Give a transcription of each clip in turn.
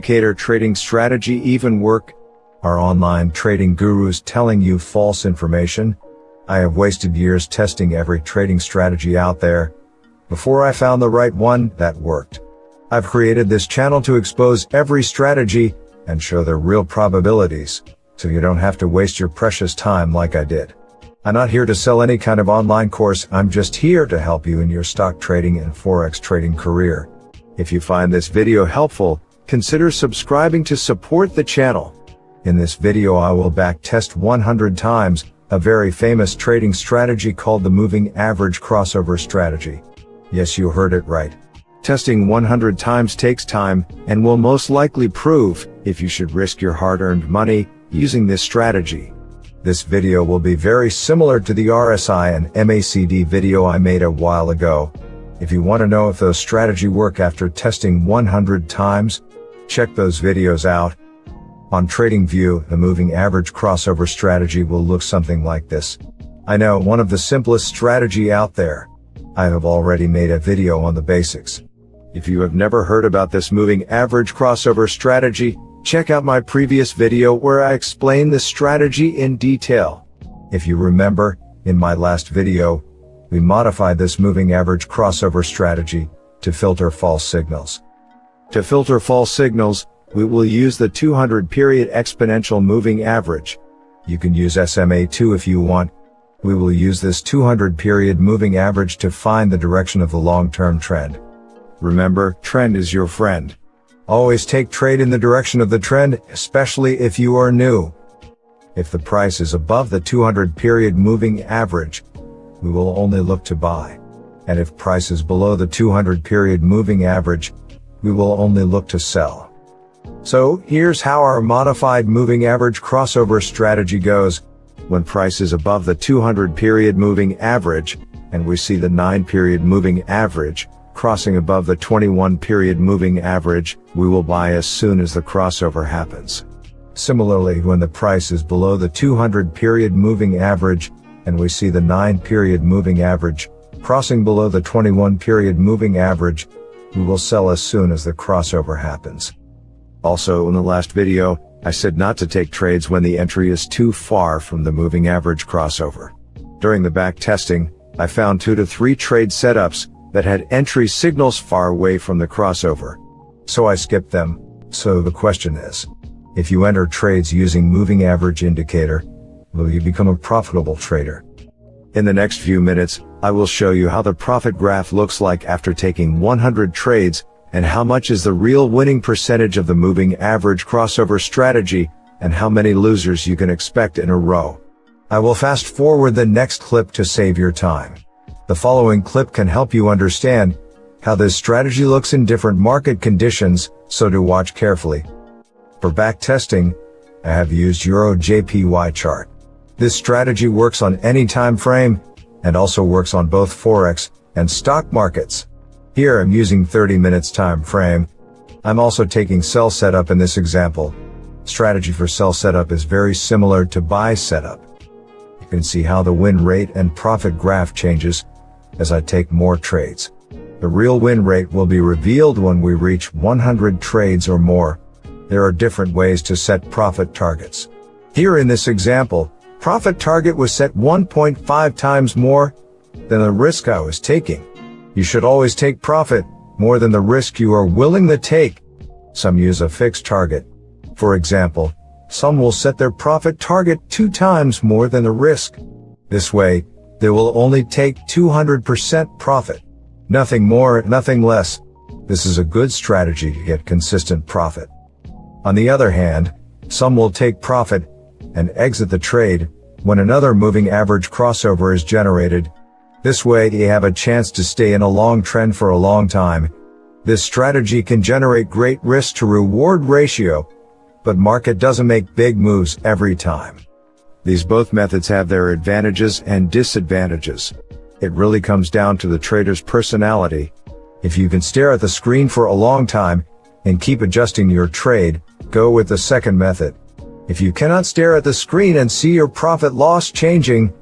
Indicator trading strategy even work? Are online trading gurus telling you false information? I have wasted years testing every trading strategy out there before I found the right one that worked. I've created this channel to expose every strategy and show their real probabilities, so you don't have to waste your precious time like I did. I'm not here to sell any kind of online course, I'm just here to help you in your stock trading and forex trading career. If you find this video helpful, consider subscribing to support the channel. In this video I will backtest 100 times a very famous trading strategy called the moving average crossover strategy. Yes, you heard it right. Testing 100 times takes time and will most likely prove if you should risk your hard-earned money using this strategy. This video will be very similar to the RSI and MACD video I made a while ago. If you want to know if those strategy work after testing 100 times, check those videos out. On TradingView, the moving average crossover strategy will look something like this. I know, one of the simplest strategy out there. I have already made a video on the basics. If you have never heard about this moving average crossover strategy, check out my previous video where I explain this strategy in detail. If you remember, in my last video, we modified this moving average crossover strategy to filter false signals. To filter false signals, we will use the 200-period exponential moving average. You can use SMA2 if you want. We will use this 200-period moving average to find the direction of the long-term trend. Remember, trend is your friend. Always take trade in the direction of the trend, especially if you are new. If the price is above the 200-period moving average, we will only look to buy. And if price is below the 200-period moving average, we will only look to sell. So, here's how our modified moving average crossover strategy goes. When price is above the 200-period moving average, and we see the 9-period moving average crossing above the 21-period moving average, we will buy as soon as the crossover happens. Similarly, when the price is below the 200-period moving average, and we see the 9-period moving average crossing below the 21-period moving average, we will sell as soon as the crossover happens. Also, in the last video, I said not to take trades when the entry is too far from the moving average crossover. During the back testing, I found 2 to 3 trade setups that had entry signals far away from the crossover. So I skipped them. So the question is, if you enter trades using moving average indicator, will you become a profitable trader? In the next few minutes, I will show you how the profit graph looks like after taking 100 trades, and how much is the real winning percentage of the moving average crossover strategy, and how many losers you can expect in a row. I will fast forward the next clip to save your time. The following clip can help you understand how this strategy looks in different market conditions, so do watch carefully. For back testing, I have used Euro JPY chart. This strategy works on any time frame, and also works on both forex and stock markets. Here I'm using 30 minutes time frame. I'm also taking sell setup in this example. Strategy for sell setup is very similar to buy setup. You can see how the win rate and profit graph changes as I take more trades. The real win rate will be revealed when we reach 100 trades or more. There are different ways to set profit targets. Here in this example, profit target was set 1.5 times more than the risk I was taking. You should always take profit more than the risk you are willing to take. Some use a fixed target. For example, some will set their profit target 2 times more than the risk. This way, they will only take 200% profit. Nothing more, nothing less. This is a good strategy to get consistent profit. On the other hand, some will take profit and exit the trade when another moving average crossover is generated. This way they have a chance to stay in a long trend for a long time. This strategy can generate great risk to reward ratio, but market doesn't make big moves every time. These both methods have their advantages and disadvantages. It really comes down to the trader's personality. If you can stare at the screen for a long time and keep adjusting your trade, go with the second method. If you cannot stare at the screen and see your profit loss changing,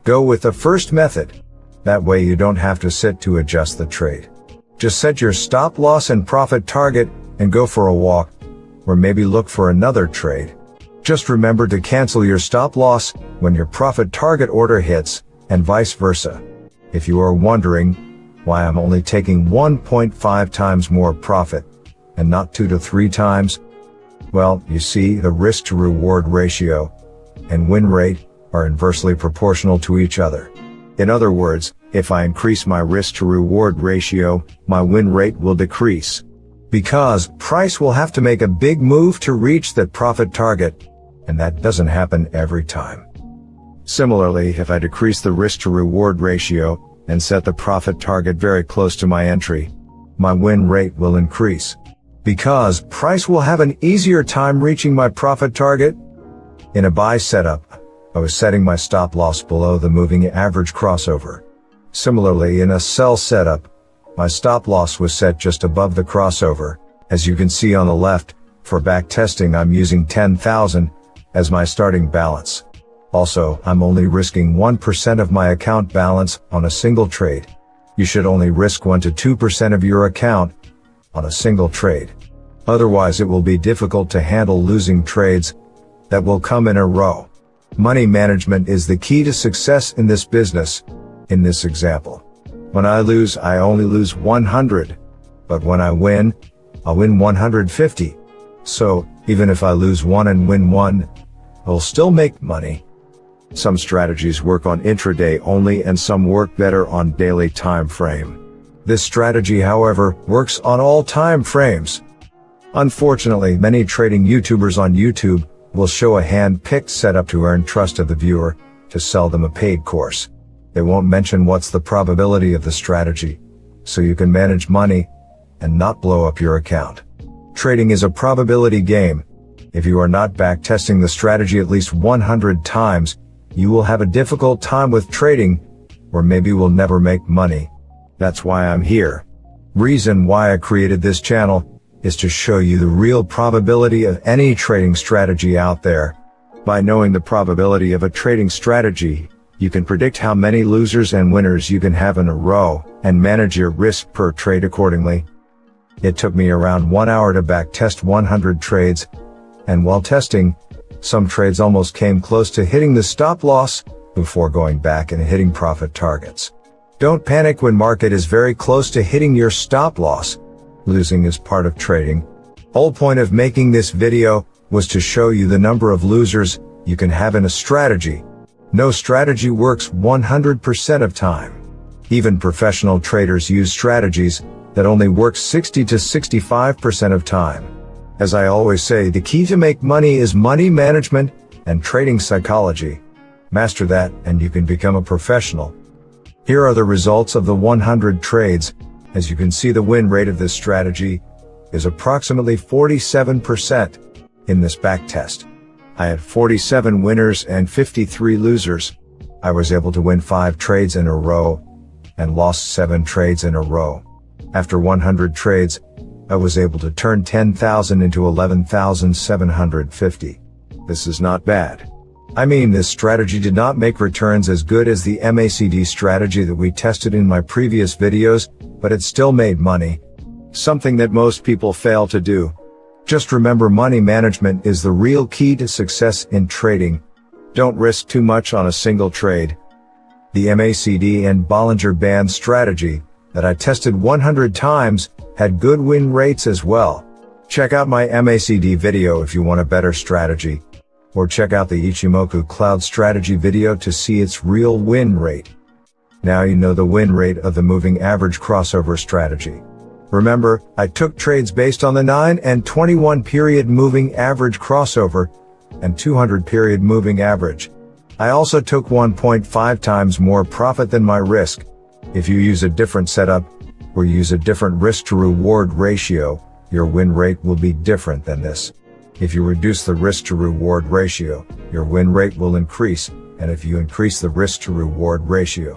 go with the first method. That way you don't have to sit to adjust the trade. Just set your stop loss and profit target and go for a walk. or maybe look for another trade. Just remember to cancel your stop loss when your profit target order hits, and vice versa. If you are wondering why I'm only taking 1.5 times more profit and not 2 to 3 times, well, you see, the risk to reward ratio and win rate are inversely proportional to each other. In other words, if I increase my risk to reward ratio, my win rate will decrease. Because price will have to make a big move to reach that profit target, and that doesn't happen every time. Similarly, if I decrease the risk to reward ratio and set the profit target very close to my entry, my win rate will increase. Because price will have an easier time reaching my profit target. In a buy setup, I was setting my stop loss below the moving average crossover. Similarly, in a sell setup, my stop loss was set just above the crossover. As you can see on the left, for back testing I'm using 10,000 as my starting balance. Also, I'm only risking 1% of my account balance on a single trade. You should only risk 1 to 2% of your account on a single trade. Otherwise it will be difficult to handle losing trades that will come in a row. Money management is the key to success in this business. In this example, when I lose, I only lose 100. But when I win, I'll win 150. So, even if I lose 1 and win 1, I'll still make money. Some strategies work on intraday only and some work better on daily time frame. This strategy, however, works on all time frames. Unfortunately, many trading YouTubers on YouTube will show a hand-picked setup to earn trust of the viewer, to sell them a paid course. They won't mention what's the probability of the strategy, so you can manage money and not blow up your account. Trading is a probability game. If you are not back testing the strategy at least 100 times, you will have a difficult time with trading, or maybe will never make money. That's why I'm here. Reason why I created this channel is to show you the real probability of any trading strategy out there. By knowing the probability of a trading strategy, you can predict how many losers and winners you can have in a row, and manage your risk per trade accordingly. It took me around 1 hour to back test 100 trades, and while testing, some trades almost came close to hitting the stop loss, before going back and hitting profit targets. Don't panic when market is very close to hitting your stop loss. Losing is part of trading. Whole point of making this video was to show you the number of losers you can have in a strategy. No strategy works 100% of time. Even professional traders use strategies that only work 60 to 65% of time. As I always say, the key to make money is money management and trading psychology. Master that and you can become a professional. Here are the results of the 100 trades. As you can see, the win rate of this strategy is approximately 47% in this back test. I had 47 winners and 53 losers. I was able to win 5 trades in a row and lost 7 trades in a row. After 100 trades, I was able to turn 10,000 into 11,750. This is not bad. I mean, this strategy did not make returns as good as the MACD strategy that we tested in my previous videos, but it still made money. Something that most people fail to do. Just remember, money management is the real key to success in trading. Don't risk too much on a single trade. The MACD and Bollinger Band strategy that I tested 100 times had good win rates as well. Check out my MACD video if you want a better strategy. Or check out the Ichimoku Cloud strategy video to see its real win rate. Now you know the win rate of the moving average crossover strategy. Remember, I took trades based on the 9 and 21 period moving average crossover and 200 period moving average. I also took 1.5 times more profit than my risk. If you use a different setup or use a different risk to reward ratio, your win rate will be different than this. If you reduce the risk to reward ratio, your win rate will increase, and if you increase the risk to reward ratio,